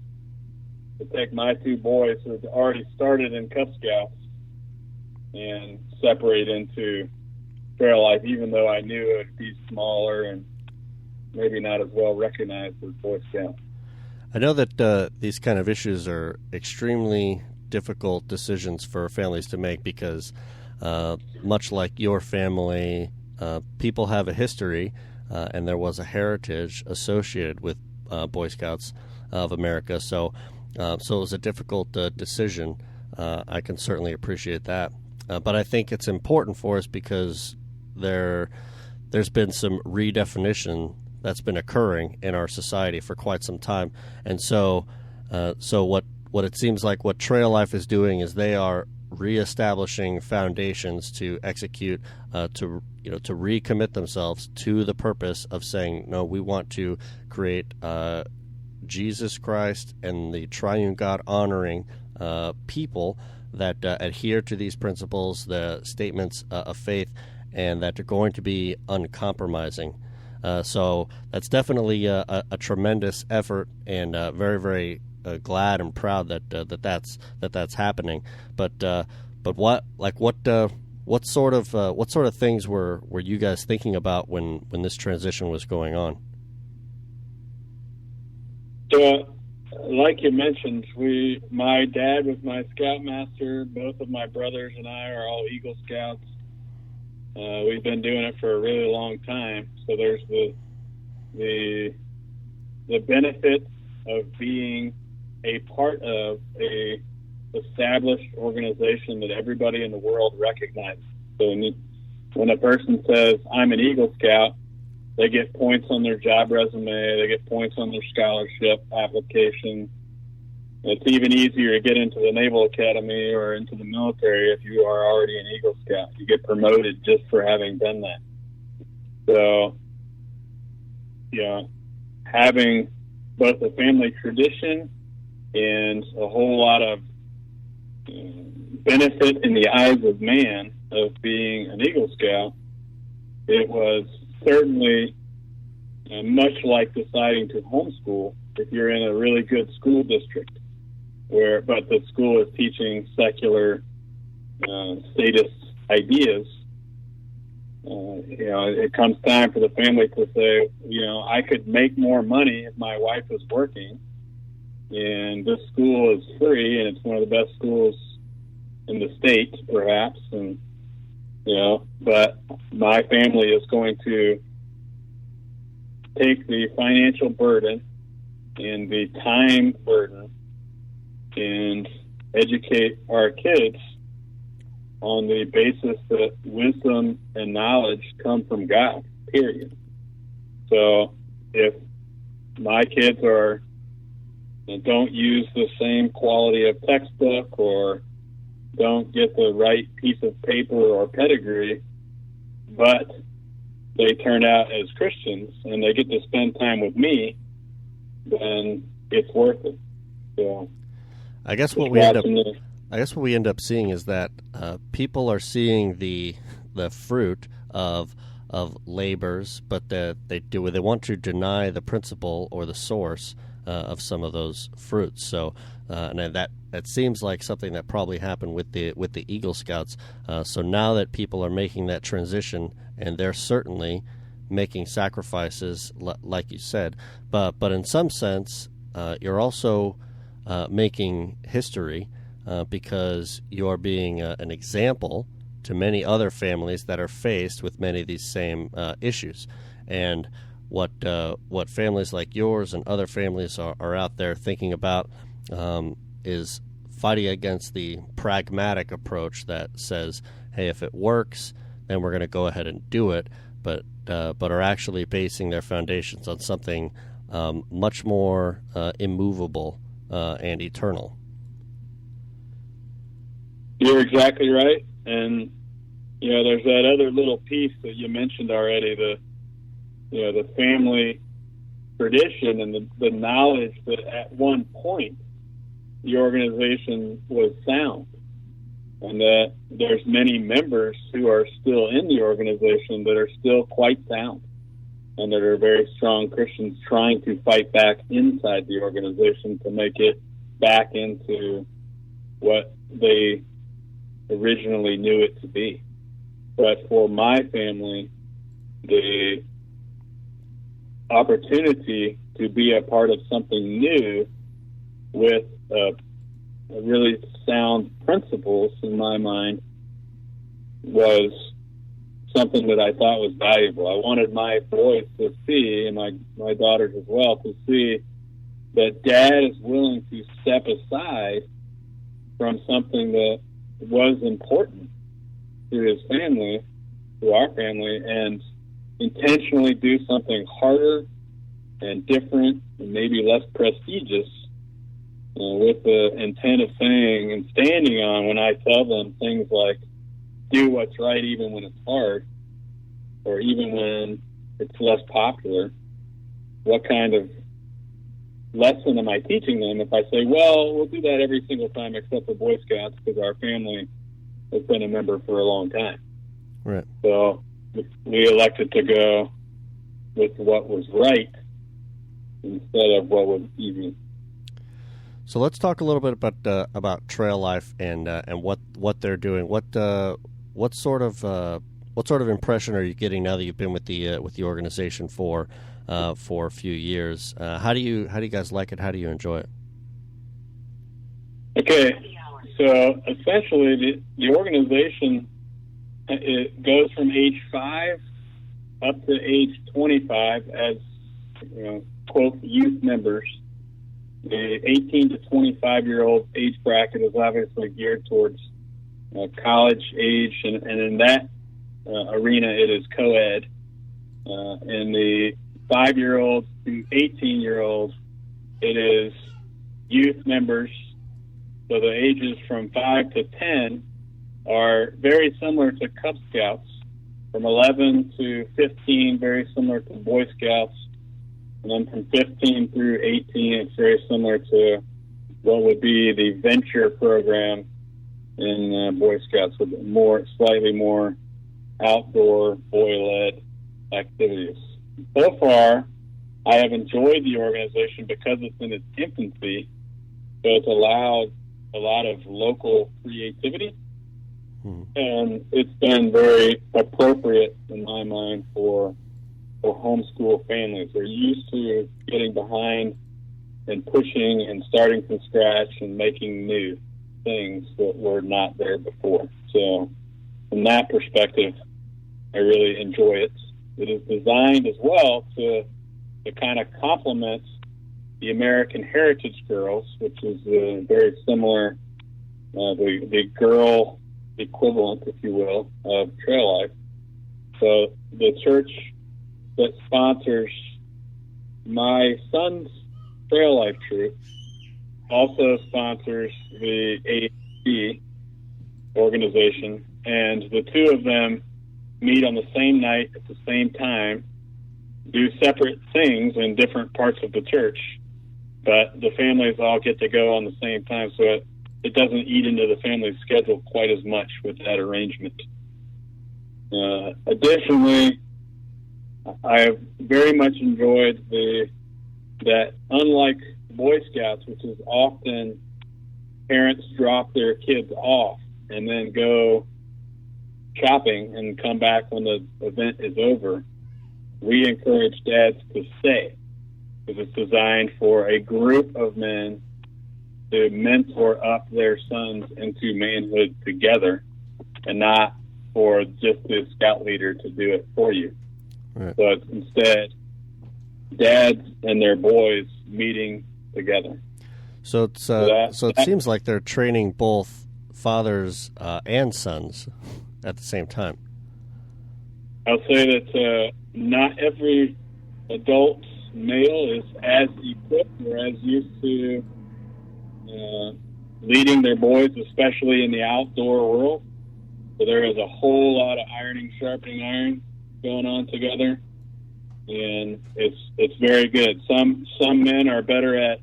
take my two boys who had already started in Cub Scouts and separate into Trail Life, even though I knew it would be smaller and maybe not as well recognized as Boy Scouts. I know that these kind of issues are extremely difficult decisions for families to make because much like your family, people have a history and there was a heritage associated with Boy Scouts of America. So it was a difficult decision. I can certainly appreciate that. But I think it's important for us because there's been some redefinition that's been occurring in our society for quite some time. And so what it seems like what Trail Life is doing is they are reestablishing foundations to execute, to recommit themselves to the purpose of saying, no, we want to create Jesus Christ and the triune God honoring people that adhere to these principles, the statements of faith, and that are going to be uncompromising. So that's definitely a tremendous effort, and very, very glad and proud that that's happening. But what sort of things were you guys thinking about when this transition was going on? So, like you mentioned, my dad was my scoutmaster. Both of my brothers and I are all Eagle Scouts. We've been doing it for a really long time. So there's the benefit of being a part of a established organization that everybody in the world recognizes. So when a person says, I'm an Eagle Scout, they get points on their job resume, they get points on their scholarship application. It's even easier to get into the Naval Academy or into the military if you are already an Eagle Scout. You get promoted just for having done that. So, having both a family tradition and a whole lot of benefit in the eyes of man of being an Eagle Scout, it was certainly much like deciding to homeschool if you're in a really good school district, but the school is teaching secular statist ideas. It comes time for the family to say, I could make more money if my wife was working, and this school is free, and it's one of the best schools in the state, perhaps, and but my family is going to take the financial burden and the time burden and educate our kids on the basis that wisdom and knowledge come from God, period. So if my kids don't use the same quality of textbook or don't get the right piece of paper or pedigree, but they turn out as Christians and they get to spend time with me, then it's worth it. So I guess what we end up seeing is that people are seeing the fruit of labors, but they want to deny the principle or the source of some of those fruits. So, and that seems like something that probably happened with the Eagle Scouts. So now that people are making that transition, and they're certainly making sacrifices, like you said, but in some sense, you're also making history because you're being an example to many other families that are faced with many of these same issues. And what families like yours and other families are out there thinking about is fighting against the pragmatic approach that says, hey, if it works, then we're going to go ahead and do it, but are actually basing their foundations on something much more immovable and eternal. You're exactly right. And, there's that other little piece that you mentioned already, the family tradition and the knowledge that at one point the organization was sound, and that there's many members who are still in the organization that are still quite sound and that are very strong Christians trying to fight back inside the organization to make it back into what they originally knew it to be. But for my family, the opportunity to be a part of something new with really sound principles, in my mind, was something that I thought was valuable. I wanted my boys to see, and my daughters as well, to see that Dad is willing to step aside from something that was important to his family, to our family, and intentionally do something harder and different and maybe less prestigious with the intent of saying and standing on, when I tell them things like, do what's right even when it's hard, or even when it's less popular. What kind of lesson am I teaching them if I say, well, we'll do that every single time except for Boy Scouts because our family has been a member for a long time. Right. So we elected to go with what was right instead of what was easy. So let's talk a little bit about Trail Life and what they're doing. What sort of impression are you getting now that you've been with the organization for a few years? How do you guys like it? How do you enjoy it? Okay, so essentially the organization it goes from age 5 up to age 25 as, quote, youth members. The 18 to 25-year-old age bracket is obviously geared towards college age, and in that arena it is co-ed. In the 5-year-olds to 18-year-olds, it is youth members. So the ages from 5 to 10 are very similar to Cub Scouts. From 11 to 15, very similar to Boy Scouts. And then from 15 through 18, it's very similar to what would be the venture program in Boy Scouts, with slightly more outdoor boy-led activities. So far, I have enjoyed the organization because it's in its infancy, so it's allowed a lot of local creativity, and it's been very appropriate in my mind for homeschool families. They're used to getting behind and pushing and starting from scratch and making new things that were not there before. So from that perspective, I really enjoy it. It is designed as well to kind of complement the American Heritage Girls, which is very similar, the girl equivalent, if you will, of Trail Life. So the church that sponsors my son's Trail Life troop also sponsors the AAC organization, and the two of them meet on the same night at the same time, do separate things in different parts of the church, but the families all get to go on the same time, so it doesn't eat into the family schedule quite as much with that arrangement. Additionally, I have very much enjoyed that unlike Boy Scouts, which is often parents drop their kids off and then go shopping and come back when the event is over, we encourage dads to stay, because it's designed for a group of men to mentor up their sons into manhood together, and not for just the scout leader to do it for you. Right. So it's instead dads and their boys meeting together. So it seems like they're training both fathers and sons at the same time. I'll say that not every adult male is as equipped or as used to leading their boys, especially in the outdoor world. So there is a whole lot of ironing, sharpening iron going on together, and it's very good. Some men are better at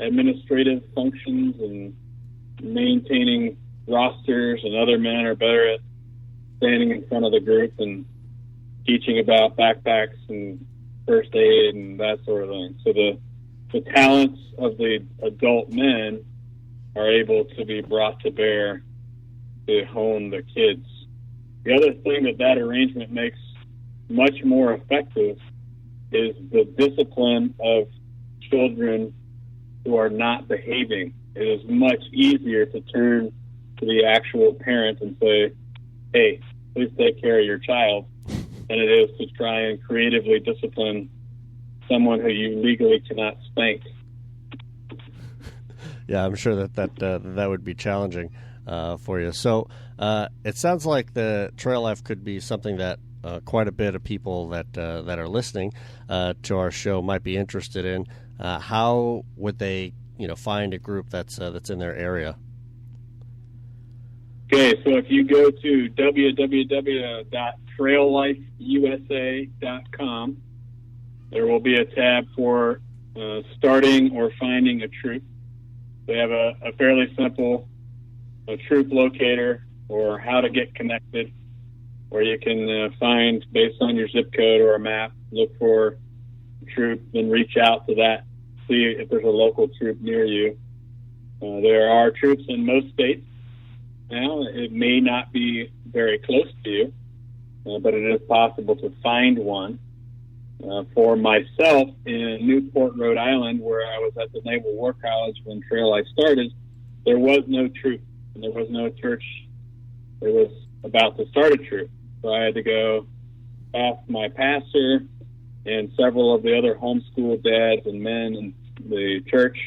administrative functions and maintaining rosters, and other men are better at standing in front of the group and teaching about backpacks and first aid and that sort of thing. So the talents of the adult men are able to be brought to bear to hone the kids. The other thing that arrangement makes much more effective is the discipline of children who are not behaving. It is much easier to turn to the actual parent and say, hey, please take care of your child, than it is to try and creatively discipline someone who you legally cannot spank. Yeah, I'm sure that would be challenging for you. So it sounds like the Trail Life could be something that quite a bit of people that are listening to our show might be interested in. How would they, find a group that's in their area? Okay, so if you go to www.traillifeusa.com, there will be a tab for starting or finding a troop. They have a fairly simple troop locator, or how to get connected, where you can find, based on your zip code or a map, look for a troop, then reach out to that, see if there's a local troop near you. There are troops in most states now. It may not be very close to you, but it is possible to find one. For myself, in Newport, Rhode Island, where I was at the Naval War College when Trail Life started, there was no troop, and there was no church. There was about to start a troop. So I had to go ask my pastor and several of the other homeschool dads and men in the church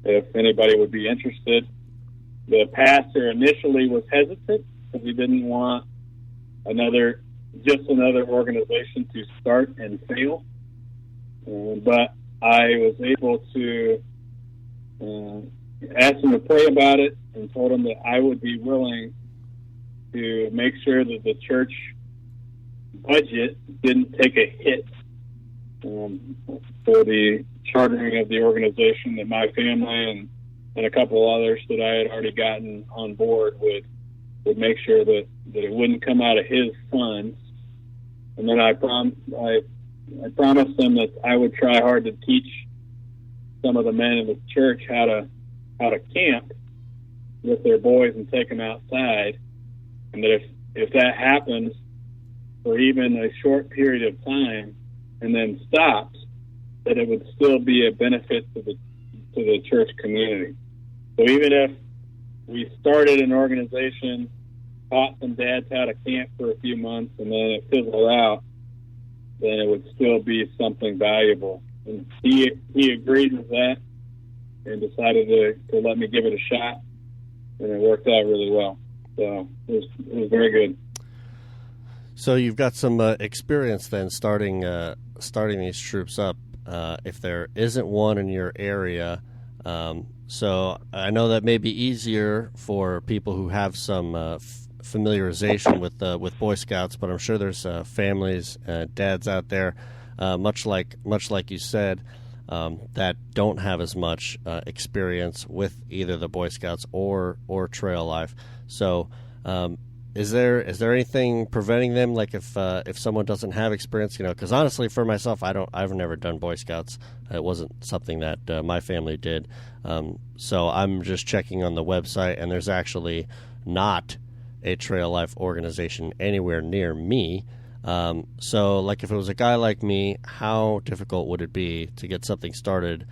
if anybody would be interested. The pastor initially was hesitant because he didn't want another organization to start and fail. But I was able to ask him to pray about it and told him that I would be willing to make sure that the church budget didn't take a hit for the chartering of the organization, that my family and a couple others that I had already gotten on board would make sure that it wouldn't come out of his funds. And then I promised them that I would try hard to teach some of the men in the church how to camp with their boys and take them outside, and that if that happens for even a short period of time and then stops, that it would still be a benefit to the church community. So even if we started an organization, taught some dads how to camp for a few months, and then it fizzled out, then it would still be something valuable. And he agreed with that and decided to let me give it a shot, and it worked out really well. So it was very good. So you've got some experience then starting these troops up. If there isn't one in your area, so I know that may be easier for people who have some familiarization with Boy Scouts, but I'm sure there's families, dads out there, much like you said, that don't have as much experience with either the Boy Scouts or trail life. So is there anything preventing them, like if someone doesn't have experience, because honestly for myself, I've never done Boy Scouts. It wasn't something that my family did. So I'm just checking on the website, and there's actually not a trail life organization anywhere near me. So like if it was a guy like me, how difficult would it be to get something started,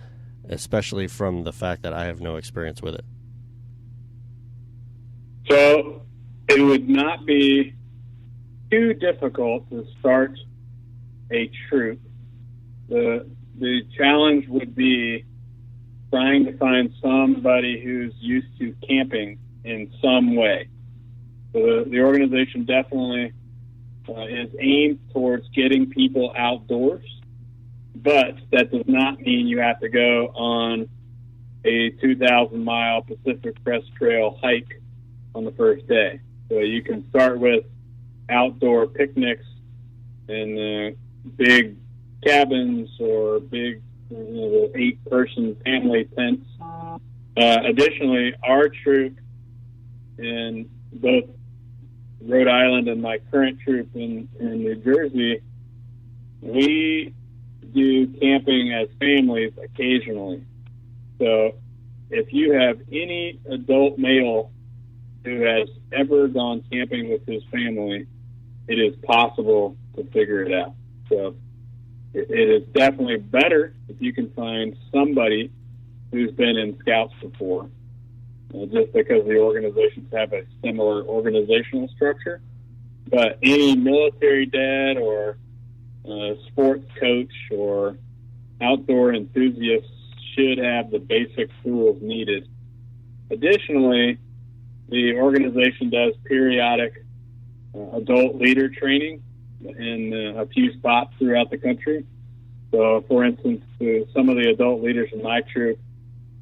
especially from the fact that I have no experience with it? So it would not be too difficult to start a troop. The challenge would be trying to find somebody who's used to camping in some way. So the organization definitely is aimed towards getting people outdoors, but that does not mean you have to go on a 2,000-mile Pacific Crest Trail hike on the first day. So you can start with outdoor picnics in big cabins or big 8-person family tents. Additionally, our troop in both Rhode Island and my current troop in New Jersey, we do camping as families occasionally. So if you have any adult male who has ever gone camping with his family, it is possible to figure it out. So it is definitely better if you can find somebody who's been in Scouts before, just because the organizations have a similar organizational structure. But any military dad or sports coach or outdoor enthusiast should have the basic tools needed. Additionally, the organization does periodic adult leader training in a few spots throughout the country. So, for instance, some of the adult leaders in my troop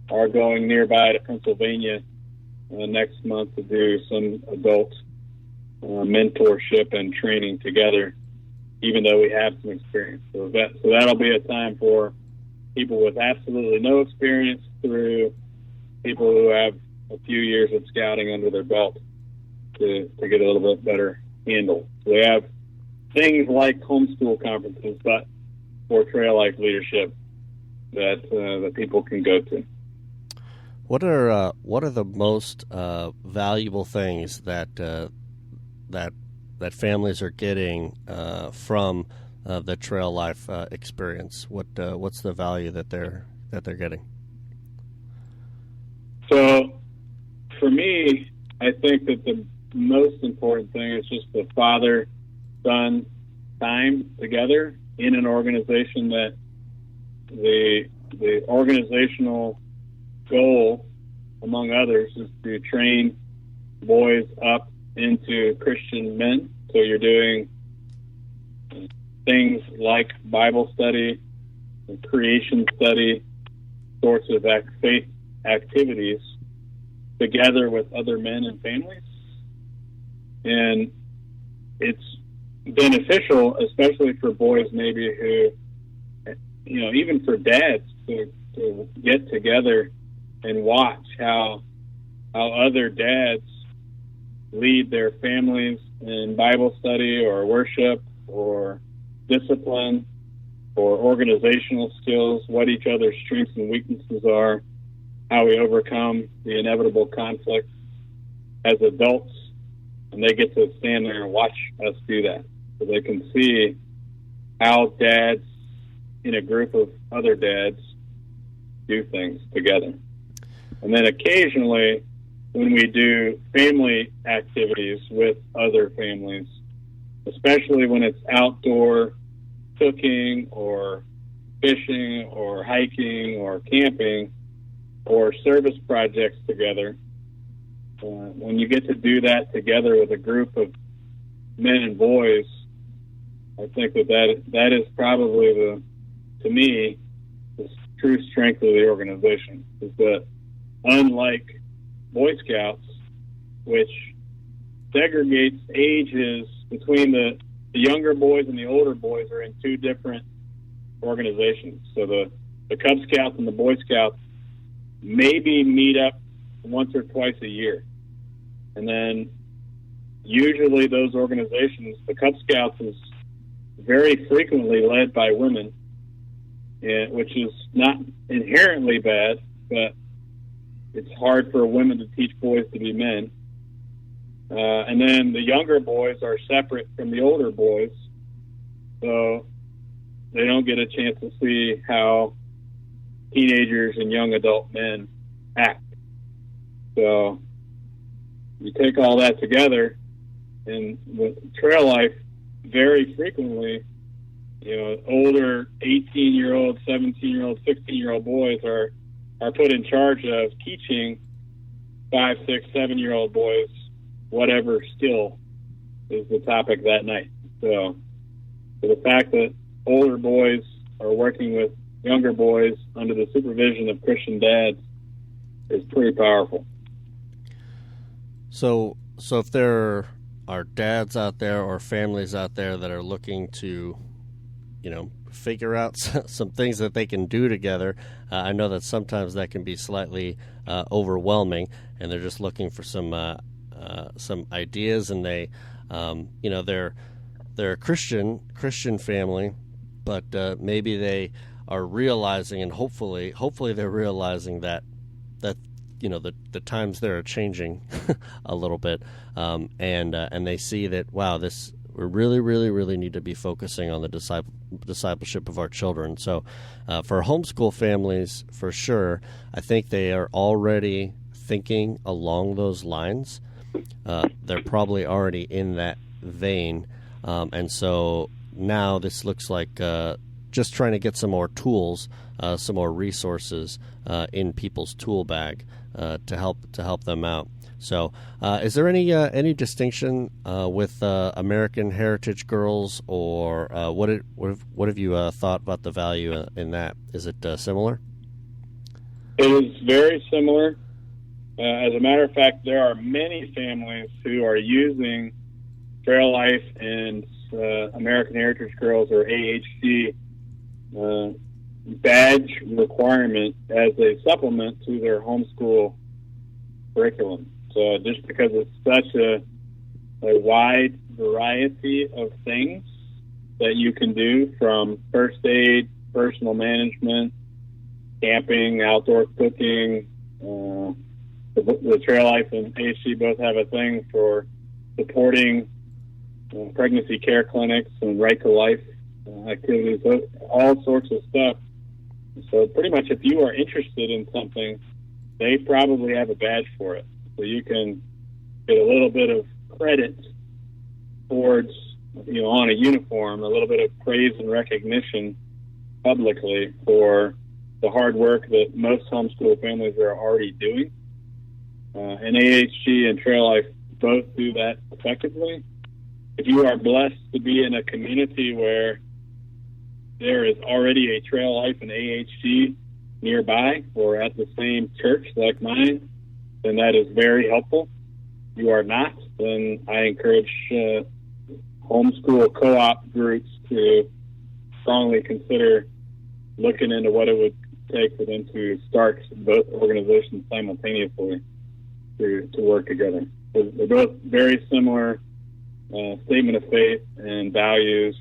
are going nearby to Pennsylvania next month to do some adult mentorship and training together, even though we have some experience. So that'll be a time for people with absolutely no experience through people who have a few years of scouting under their belt to get a little bit better handle. So we have things like homeschool conferences, but for trail life leadership that people can go to. What are the most valuable things that families are getting from the trail life experience? What's the value that they're getting? So, for me, I think that most important thing is just the father-son time together in an organization that the organizational goal, among others, is to train boys up into Christian men. So you're doing things like Bible study, creation study, sorts of faith activities together with other men and families. And it's beneficial, especially for boys maybe who, even for dads to get together and watch how other dads lead their families in Bible study or worship or discipline or organizational skills, what each other's strengths and weaknesses are, how we overcome the inevitable conflicts as adults, and they get to stand there and watch us do that. So they can see how dads in a group of other dads do things together. And then occasionally, when we do family activities with other families, especially when it's outdoor cooking or fishing or hiking or camping or service projects together, when you get to do that together with a group of men and boys, I think that is probably to me, the true strength of the organization, is that unlike Boy Scouts, which segregates ages between the younger boys and the older boys, are in two different organizations. So the Cub Scouts and the Boy Scouts maybe meet up once or twice a year. And then usually those organizations, the Cub Scouts is very frequently led by women, which is not inherently bad, but it's hard for women to teach boys to be men. And then the younger boys are separate from the older boys, so they don't get a chance to see how teenagers and young adult men act. So you take all that together, and with trail life, very frequently, older 18-year-old, 17-year-old, 16-year-old boys are put in charge of teaching 5, 6, 7-year-old boys whatever skill is the topic that night. So the fact that older boys are working with younger boys under the supervision of Christian dads is pretty powerful. So if there are dads out there or families out there that are looking to, figure out some things that they can do together, I know that sometimes that can be slightly overwhelming, and they're just looking for some ideas, and they, they're a Christian family, but maybe they are realizing, and hopefully they're realizing that the times there are changing a little bit, and they see that, wow, we really need to be focusing on the discipleship of our children. So for homeschool families, for sure, I think they are already thinking along those lines. They're probably already in that vein, and so now this looks like just trying to get some more tools, some more resources in people's tool bag to help them out. So, is there any distinction with American Heritage Girls, or what have you thought about the value in that? Is it similar? It is very similar. As a matter of fact, there are many families who are using Trail Life and American Heritage Girls, or AHG, badge requirement as a supplement to their homeschool curriculum. So just because it's such a wide variety of things that you can do, from first aid, personal management, camping, outdoor cooking, the Trail Life and AHC both have a thing for supporting pregnancy care clinics and Right to Life activities, all sorts of stuff. So pretty much if you are interested in something, they probably have a badge for it. So you can get a little bit of credit towards, on a uniform, a little bit of praise and recognition publicly for the hard work that most homeschool families are already doing. And AHG and Trail Life both do that effectively. If you are blessed to be in a community where there is already a Trail Life and AHG nearby or at the same church like mine, then that is very helpful. If you are not, then I encourage homeschool co-op groups to strongly consider looking into what it would take for them to start both organizations simultaneously to work together. They're both very similar statement of faith and values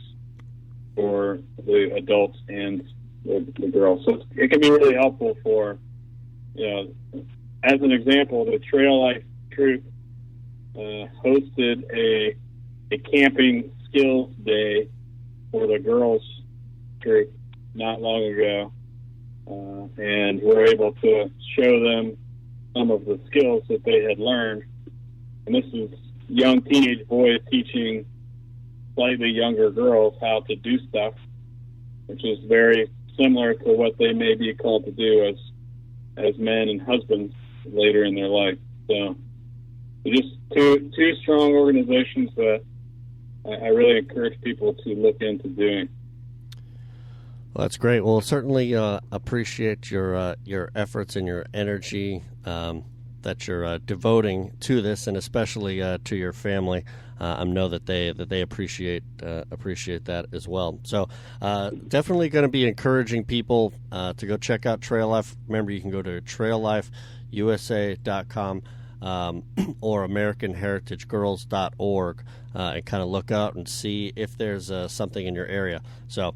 for the adults and the girls. So it can be really helpful for, as an example, the Trail Life troop hosted a camping skills day for the girls group not long ago, and we're able to show them some of the skills that they had learned. And this is young teenage boys teaching slightly younger girls how to do stuff, which is very similar to what they may be called to do as men and husbands later in their life. So just two strong organizations that I really encourage people to look into doing. Well, that's great. Well, certainly appreciate your efforts and your energy that you're devoting to this, and especially to your family. I know that they appreciate that as well. So definitely going to be encouraging people to go check out Trail Life. Remember, you can go to traillifeusa.com or AmericanHeritageGirls.org and kind of look out and see if there's something in your area. So,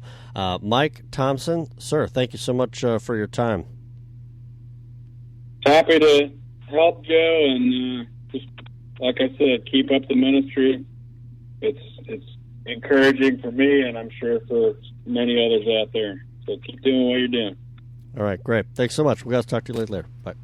Mike Thompson, sir, thank you so much for your time. Happy to help, Joe, and just like I said, keep up the ministry. It's encouraging for me, and I'm sure for many others out there. So keep doing what you're doing. All right, great. Thanks so much. We got to talk to you later. Bye.